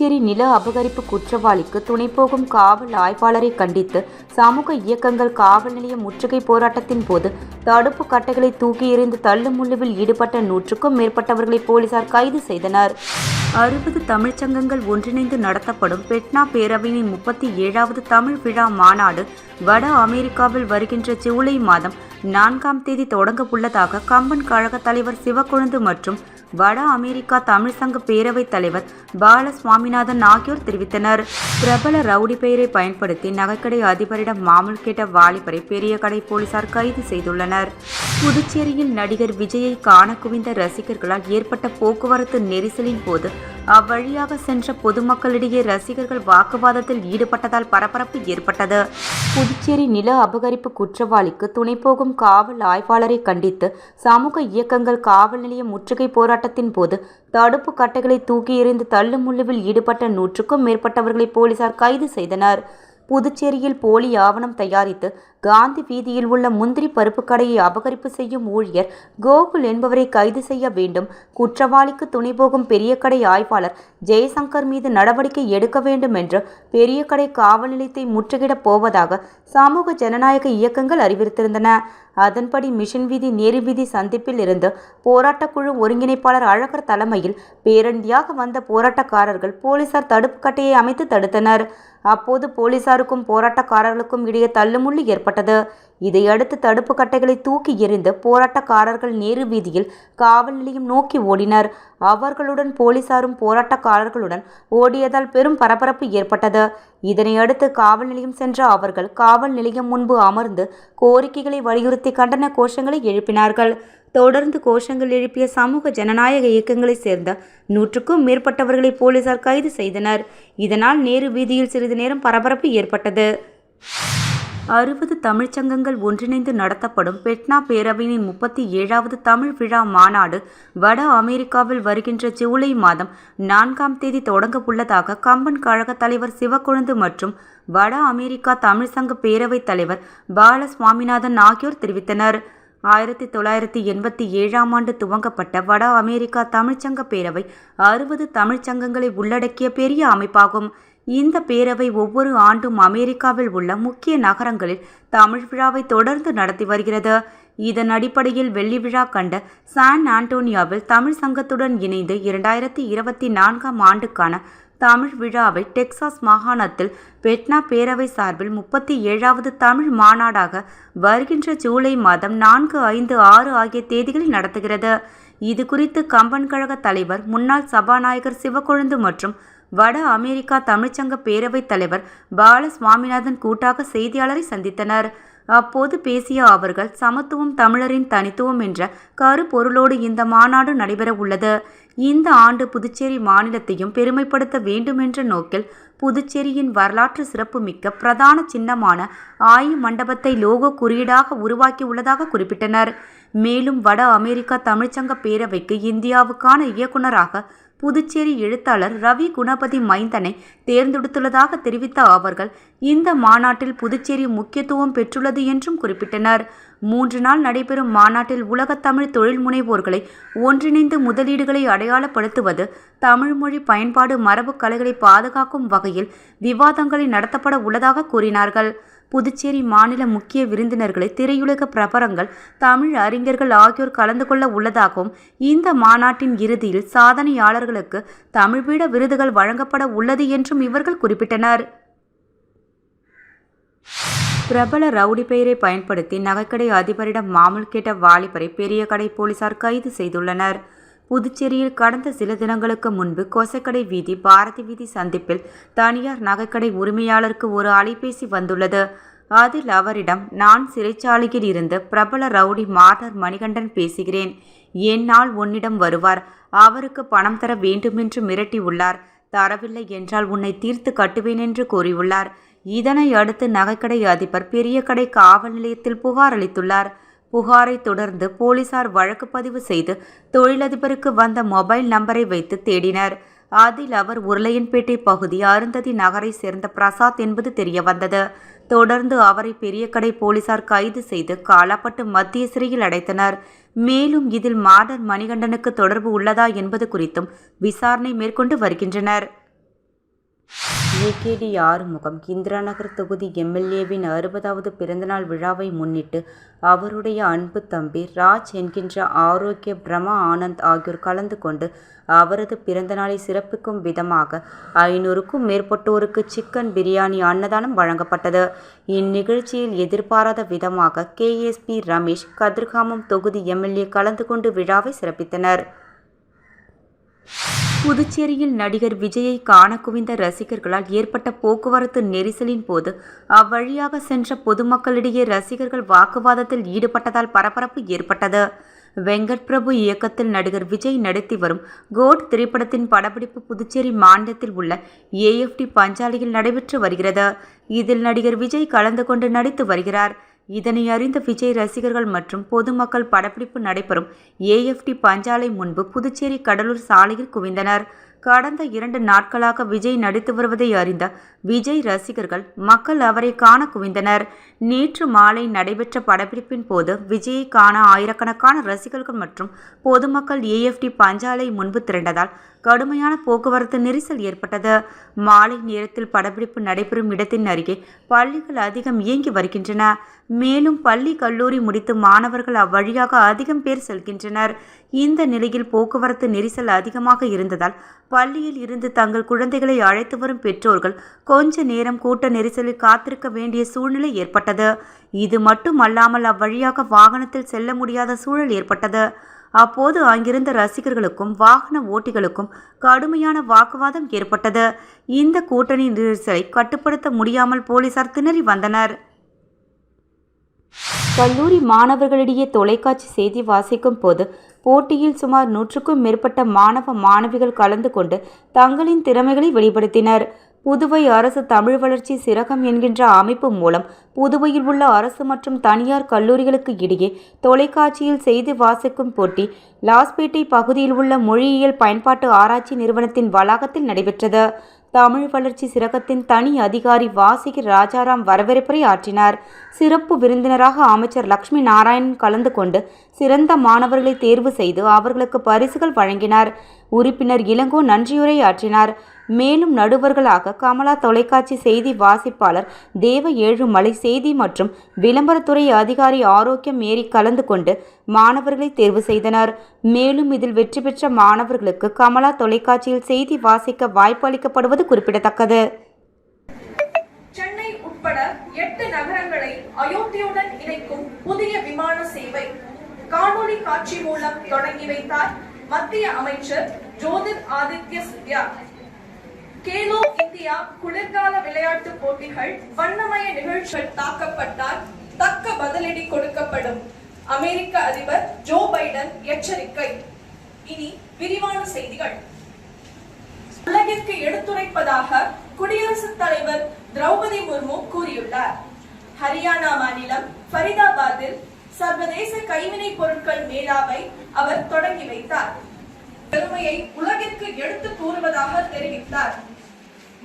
புதுச்சேரி நில அபகரிப்பு குற்றவாளிக்கு துணைபோகும் காவல் ஆய்வாளரை கண்டித்து சமூக இயக்கங்கள் காவல் நிலைய முற்றுகை போராட்டத்தின் போது தடுப்பு கட்டைகளை தூக்கி எறிந்து தள்ளுமுள்ளுவில் ஈடுபட்ட 100க்கும் மேற்பட்டவர்களை போலீசார் கைது செய்தனர். 60 தமிழ்ச்சங்கங்கள் ஒன்றிணைந்து நடத்தப்படும் பெட்னா பேரவையின் 37வது தமிழ் விழா மாநாடு வட அமெரிக்காவில் வருகின்ற ஜூலை மாதம் 4ஆம் தேதி தொடங்க உள்ளதாக கம்பன் கழக தலைவர் சிவக்கொழுந்து மற்றும் வட அமெரிக்கா தமிழ் சங்க பேரவைத் தலைவர் பாலசுவாமிநாதன் ஆகியோர் தெரிவித்தனர். பிரபல ரவுடி பெயரை பயன்படுத்தி நகைக்கடை அதிபரிடம் மாமூல் கேட்ட வாலிபரை பெரிய கடை போலீசார் கைது செய்துள்ளனர். புதுச்சேரியில் நடிகர் விஜயை காண குவிந்த ரசிகர்களால் ஏற்பட்ட போக்குவரத்து நெரிசலின் போது அவ்வழியாக சென்ற பொதுமக்களிடையே ரசிகர்கள் வாக்குவாதத்தில் ஈடுபட்டதால் பரபரப்பு ஏற்பட்டது. புதுச்சேரி நில அபகரிப்பு குற்றவாளிக்கு துணைபோகும் காவல் ஆய்வாளரை கண்டித்து சமூக இயக்கங்கள் காவல் நிலைய முற்றுகை போராட்டத்தின் போது தடுப்பு கட்டைகளை தூக்கி எறிந்து தள்ளுமுள்ளுவில் ஈடுபட்ட 100க்கும் மேற்பட்டவர்களை போலீசார் கைது செய்தனர். புதுச்சேரியில் போலி ஆவணம் தயாரித்து காந்தி வீதியில் உள்ள முந்திரி பருப்பு கடையை அபகரிப்பு செய்யும் ஊழியர் கோகுல் என்பவரை கைது செய்ய வேண்டும். குற்றவாளிக்கு துணைபோகும் பெரிய கடை ஆய்வாளர் ஜெயசங்கர் மீது நடவடிக்கை எடுக்க வேண்டும் என்று பெரிய கடை காவல் நிலையத்தை முற்றுகிடப் போவதாக சமூக ஜனநாயக இயக்கங்கள் அறிவித்திருந்தன. அதன்படி மிஷன் வீதி நேரு வீதி சந்திப்பில் இருந்து போராட்டக்குழு ஒருங்கிணைப்பாளர் அழகர் தலைமையில் பேரண்டியாக வந்த போராட்டக்காரர்கள் போலீசார் தடுப்பு கட்டையை அமைத்து தடுத்தனர். அப்போது போலீசாருக்கும் போராட்டக்காரர்களுக்கும் இடையே தள்ளுமுள்ளு ஏற்பட்டது. இதையடுத்து தடுப்பு கட்டைகளை தூக்கி எறிந்து போராட்டக்காரர்கள் நேரு வீதியில் காவல் நிலையம் நோக்கி ஓடினர். அவர்களுடன் போலீசாரும் போராட்டக்காரர்களுடன் ஓடியதால் பெரும் பரபரப்பு ஏற்பட்டது. இதனையடுத்து காவல் நிலையம் சென்ற அவர்கள் காவல் நிலையம் முன்பு அமர்ந்து கோரிக்கைகளை வலியுறுத்தி கண்டன கோஷங்களை எழுப்பினார்கள். தொடர்ந்து கோஷங்கள் எழுப்பிய சமூக ஜனநாயக இயக்கங்களைச் சேர்ந்த 100க்கும் மேற்பட்டவர்களை போலீசார் கைது செய்தனர். இதனால் நேரு வீதியில் சிறிது நேரம் பரபரப்பு ஏற்பட்டது. 60 தமிழ்ச்சங்கங்கள் ஒன்றிணைந்து நடத்தப்படும் பெட்னா பேரவையின் 37வது தமிழ் விழா மாநாடு வட அமெரிக்காவில் வருகின்ற ஜூலை மாதம் 4ஆம் தேதி தொடங்க உள்ளதாக கம்பன் கழக தலைவர் சிவக்கொழுந்து மற்றும் வட அமெரிக்கா தமிழ் சங்க பேரவைத் தலைவர் பாலசுவாமிநாதன் ஆகியோர் தெரிவித்தனர். 1987ஆம் ஆண்டு துவங்கப்பட்ட வட அமெரிக்கா தமிழ்ச்சங்க பேரவை 60 தமிழ்ச்சங்கங்களை உள்ளடக்கிய பெரிய அமைப்பாகும். இந்த பேரவை ஒவ்வொரு ஆண்டும் அமெரிக்காவில் உள்ள முக்கிய நகரங்களில் தமிழ் விழாவை தொடர்ந்து நடத்தி வருகிறது. இதன் அடிப்படையில் வெள்ளி விழா கண்ட சான் ஆண்டோனியாவில் தமிழ் சங்கத்துடன் இணைந்து 2024ஆம் ஆண்டுக்கான தமிழ் விழாவை டெக்சாஸ் மாகாணத்தில் பெட்னா பேரவை சார்பில் 37வது தமிழ் மாநாடாக வருகின்ற ஜூலை மாதம் 4, 5, 6 ஆகிய தேதிகளில் நடத்துகிறது. இது குறித்து கம்பன் கழக தலைவர் முன்னாள் சபாநாயகர் சிவக்கொழுந்து மற்றும் வட அமெரிக்கா தமிழ்ச்சங்க பேரவைத் தலைவர் பாலசுவாமிநாதன் கூட்டாக செய்தியாளரை சந்தித்தனர். அப்போது பேசிய அவர்கள் சமத்துவம் தமிழரின் தனித்துவம் என்ற கருப்பொருளோடு இந்த மாநாடு நடைபெற உள்ளது. இந்த ஆண்டு புதுச்சேரி மாநிலத்தையும் பெருமைப்படுத்த வேண்டும் என்ற நோக்கில் புதுச்சேரியின் வரலாற்று சிறப்புமிக்க பிரதான சின்னமான ஆயு மண்டபத்தை லோகோ குறியீடாக உருவாக்கியுள்ளதாக குறிப்பிட்டனர். மேலும் வட அமெரிக்கா தமிழ்ச்சங்க பேரவைக்கு இந்தியாவுக்கான இயக்குநராக புதுச்சேரி எழுத்தாளர் ரவி குணபதி மைந்தனை தேர்ந்தெடுத்துள்ளதாக தெரிவித்த அவர்கள் இந்த மாநாட்டில் புதுச்சேரி முக்கியத்துவம் பெற்றுள்ளது என்றும் குறிப்பிட்டனர். 3 நாள் நடைபெறும் மாநாட்டில் உலகத்தமிழ் தொழில் முனைவோர்களை ஒன்றிணைந்து முதலீடுகளை அடையாளப்படுத்துவது, தமிழ் மொழி பயன்பாடு, மரபு கலைகளை பாதுகாக்கும் வகையில் விவாதங்களை நடத்தப்பட உள்ளதாக கூறினார்கள். புதுச்சேரி மாநில முக்கிய விருந்தினர்களை திரையுலக பிரபலங்கள், தமிழ் அறிஞர்கள் ஆகியோர் கலந்து கொள்ள உள்ளதாகவும் இந்த மாநாட்டின் இறுதியில் சாதனையாளர்களுக்கு தமிழ்பீட விருதுகள் வழங்கப்பட உள்ளது என்றும் இவர்கள் குறிப்பிட்டனர். பிரபல ரவுடி பெயரை பயன்படுத்தி நகைக்கடை அதிபரிடம் மாமூல் கேட்ட வாலிபரை பெரிய கடை போலீசார் கைது செய்துள்ளனர். புதுச்சேரியில் கடந்த சில தினங்களுக்கு முன்பு கொசைக்கடை வீதி பாரதி வீதி சந்திப்பில் தனியார் நகைக்கடை உரிமையாளருக்கு ஒரு அலைபேசி வந்துள்ளது. அதில் அவரிடம், நான் சிறைச்சாலையில் இருந்து பிரபல ரவுடி மார்டர் மணிகண்டன் பேசுகிறேன், என்னால் உன்னிடம் வருவார், அவருக்கு பணம் தர வேண்டுமென்று மிரட்டியுள்ளார், தரவில்லை என்றால் உன்னை தீர்த்து கட்டுவேன் என்று கூறியுள்ளார். இதனை அடுத்து நகைக்கடை அதிபர் பெரிய கடை காவல் நிலையத்தில் புகார் அளித்துள்ளார். புகாரை தொடர்ந்து போலீசார் வழக்கு பதிவு செய்து தொழிலதிபருக்கு வந்த மொபைல் நம்பரை வைத்து தேடினர். அதில் அவர் உருளையன்பேட்டை பகுதி அருந்ததி நகரை சேர்ந்த பிரசாத் என்பது தெரியவந்தது. தொடர்ந்து அவரை பெரிய கடை போலீசார் கைது செய்து காலாப்பட்டு மத்திய சிறையில் அடைத்தனர். மேலும் இதில் மார்டர் மணிகண்டனுக்கு தொடர்பு உள்ளதா என்பது குறித்தும் விசாரணை மேற்கொண்டு வருகின்றனர். ஏகேடி ஆறுமுகம் இந்திராநகர் தொகுதி எம்எல்ஏவின் 60வது பிறந்தநாள் விழாவை முன்னிட்டு அவருடைய அன்பு தம்பி ராஜ் என்கின்ற ஆரோக்கிய பிரமா ஆனந்த் ஆகியோர் கலந்து கொண்டு அவரது பிறந்தநாளை சிறப்பிக்கும் விதமாக 500க்கும் மேற்பட்டோருக்கு சிக்கன் பிரியாணி அன்னதானம் வழங்கப்பட்டது. இந்நிகழ்ச்சியில் எதிர்பாராத விதமாக கேஎஸ்பி ரமேஷ் கதிர்காமம் தொகுதி எம்எல்ஏ கலந்து கொண்டு விழாவை சிறப்பித்தனர். புதுச்சேரியில் நடிகர் விஜயை காண குவிந்த ரசிகர்களால் ஏற்பட்ட போக்குவரத்து நெரிசலின் போது அவ்வழியாக சென்ற பொதுமக்களிடையே ரசிகர்கள் வாக்குவாதத்தில் ஈடுபட்டதால் பரபரப்பு ஏற்பட்டது. வெங்கட் பிரபு இயக்கத்தில் நடிகர் விஜய் நடித்து வரும் கோட் திரைப்படத்தின் படப்பிடிப்பு புதுச்சேரி மாநிலத்தில் உள்ள ஏஎஃப்டி பஞ்சாலையில் நடைபெற்று வருகிறது. இதில் நடிகர் விஜய் கலந்து கொண்டு நடித்து வருகிறார். இதனை அறிந்த விஜய் ரசிகர்கள் மற்றும் பொதுமக்கள் படப்பிடிப்பு நடைபெறும் ஏஎஃப்டி பஞ்சாலை முன்பு புதுச்சேரி கடலூர் சாலையில் குவிந்தனர். கடந்த 2 நாட்களாக விஜய் நடித்து வருவதை அறிந்த விஜய் ரசிகர்கள் மக்கள் அவரை காண குவிந்தனர். நேற்று மாலை நடைபெற்ற படப்பிடிப்பின் போது விஜயை காண ஆயிரக்கணக்கான ரசிகர்கள் மற்றும் பொதுமக்கள் ஏஎஃப்டி பஞ்சாலை முன்பு திரண்டதால் கடுமையான போக்குவரத்து நெரிசல் ஏற்பட்டது. மாலை நேரத்தில் படப்பிடிப்பு நடைபெறும் இடத்தின் அருகே பள்ளிகள் அதிகம் இயங்கி வருகின்றன. மேலும் பள்ளி கல்லூரி முடித்து மாணவர்கள் அவ்வழியாக அதிகம் பேர் செல்கின்றனர். இந்த நிலையில் போக்குவரத்து நெரிசல் அதிகமாக இருந்ததால் பள்ளியில் இருந்து தங்கள் குழந்தைகளை அழைத்து வரும் பெற்றோர்கள் கொஞ்ச நேரம் கூட்ட நெரிசலில் காத்திருக்க வேண்டிய சூழ்நிலை ஏற்பட்டது. இது மட்டுமல்லாமல் அவ்வழியாக வாகனத்தில் செல்ல முடியாத சூழல் ஏற்பட்டது. அப்போது அங்கிருந்த ரசிகர்களுக்கும் வாகன ஓட்டிகளுக்கும் கடுமையான வாக்குவாதம் ஏற்பட்டது. இந்த கூட்டணி நெரிசலை கட்டுப்படுத்த முடியாமல் போலீசார் திணறி வந்தனர். கல்லூரி மாணவர்களிடையே தொலைக்காட்சி செய்தி வாசிக்கும் போது போட்டியில் சுமார் 100க்கும் மேற்பட்ட மாணவ மாணவிகள் கலந்து கொண்டு தங்களின் திறமைகளை வெளிப்படுத்தினர். புதுவை அரசு தமிழ் வளர்ச்சி சிறகம் என்கின்ற அமைப்பு மூலம் புதுவையில் உள்ள அரசு மற்றும் தனியார் கல்லூரிகளுக்கு இடையே தொலைக்காட்சியில் செய்தி வாசிக்கும் போட்டி லாஸ்பேட்டை பகுதியில் உள்ள மொழியியல் பயன்பாட்டு ஆராய்ச்சி நிறுவனத்தின் வளாகத்தில் நடைபெற்றது. தமிழ் வளர்ச்சி சிறகத்தின் தனி அதிகாரி வாசிகி ராஜாராம் வரவேற்புரை ஆற்றினார். சிறப்பு விருந்தினராக அமைச்சர் லட்சுமி நாராயணன் கலந்து கொண்டு சிறந்த மாணவர்களை தேர்வு செய்து அவர்களுக்கு பரிசுகள் வழங்கினார். உறுப்பினர் இளங்கோ நன்றியுரை ஆற்றினார். மேலும் நடுவர்களாக கமலா தொலைக்காட்சி செய்தி வாசிப்பாளர் தேவ ஏழுமலை, செய்தி மற்றும் விளம்பரத்துறை அதிகாரி ஆரோக்கியம் மேரி கலந்து கொண்டு மாணவர்களை தேர்வு செய்தனர். மேலும் இதில் வெற்றி பெற்ற மாணவர்களுக்கு கமலா தொலைக்காட்சியில் செய்தி வாசிக்க வாய்ப்பு அளிக்கப்படுவது குறிப்பிடத்தக்கது. சென்னை உட்பட 8 நகரங்களை அயோத்தியுடன் இணைக்கும் புதிய விமான சேவை காணொலி காட்சி மூலம் தொடங்கி வைத்தார் மத்திய அமைச்சர் ஜோதிர் ஆதித்ய சிந்தியா. கேலோ இந்தியா குளிர்கால விளையாட்டுப் போட்டிகள் வண்ணமய நிகழ்ச்சிகள் தாக்கப்பட்டால் தக்க பதிலடி கொடுக்கப்படும். அமெரிக்க அதிபர் ஜோ பைடன் எச்சரிக்கை. இனி விரிவான செய்திகள். உலகிற்கு எடுத்துரைப்பதாக குடியரசுத் தலைவர் திரௌபதி முர்மு கூறியுள்ளார். ஹரியானா மாநிலம் ஃபரிதாபாத்தில் சர்வதேச கைவினைப் பொருட்கள் மேளாவை அவர் தொடங்கி வைத்தார். பெருமையை உலகிற்கு எடுத்து கூறுவதாக தெரிவித்தார்.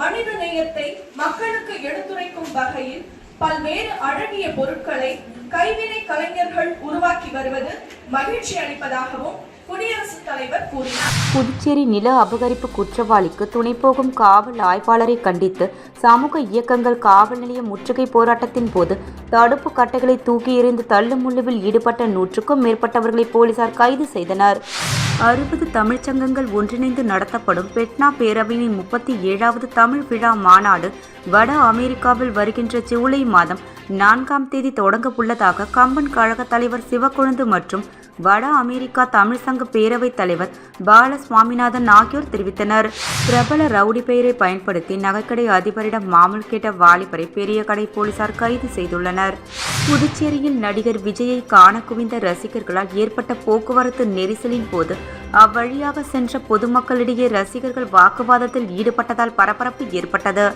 மனித நேயத்தை மக்களுக்கு எடுத்துரைக்கும் வகையில் பல்வேறு அழகிய பொருட்களை கைவினை கலைஞர்கள் உருவாக்கி வருவது மகிழ்ச்சி அளிப்பதாகவும் குடியரசுத் தலைவர் கூறினார். புதுச்சேரி நில அபகரிப்பு குற்றவாளிக்கு துணை போகும் காவல் ஆய்வாளரை கண்டித்து சமூக இயக்கங்கள் காவல் நிலைய முற்றுகை போராட்டத்தின் போது தடுப்பு கட்டைகளை தூக்கி எறிந்து தள்ளுமுள்ளுவில் ஈடுபட்ட 100க்கும் மேற்பட்டவர்களை போலீசார் கைது செய்தனர். 60 தமிழ்ச்சங்கங்கள் ஒன்றிணைந்து நடத்தப்படும் பெட்னா பேரவையின் 37வது தமிழ் விழா மாநாடு வட அமெரிக்காவில் வருகின்ற ஜூலை மாதம் 4ஆம் தேதி தொடங்க உள்ளதாக கம்பன் கழக தலைவர் சிவக்கொழுந்து மற்றும் வட அமெரிக்கா தமிழ் சங்க பேரவைத் தலைவர் பால சுவாமிநாதன் ஆகியோர் தெரிவித்தனர். பிரபல ரவுடி பெயரை பயன்படுத்தி நகைக்கடை அதிபரிடம் மாமூல் கேட்ட வாலிபரை பெரிய கடை போலீசார் கைது செய்துள்ளனர். புதுச்சேரியில் நடிகர் விஜயை காண குவிந்த ரசிகர்களால் ஏற்பட்ட போக்குவரத்து நெரிசலின் போது அவ்வழியாக சென்ற பொதுமக்களிடையே ரசிகர்கள் வாக்குவாதத்தில் ஈடுபட்டதால் பரபரப்பு ஏற்பட்டது.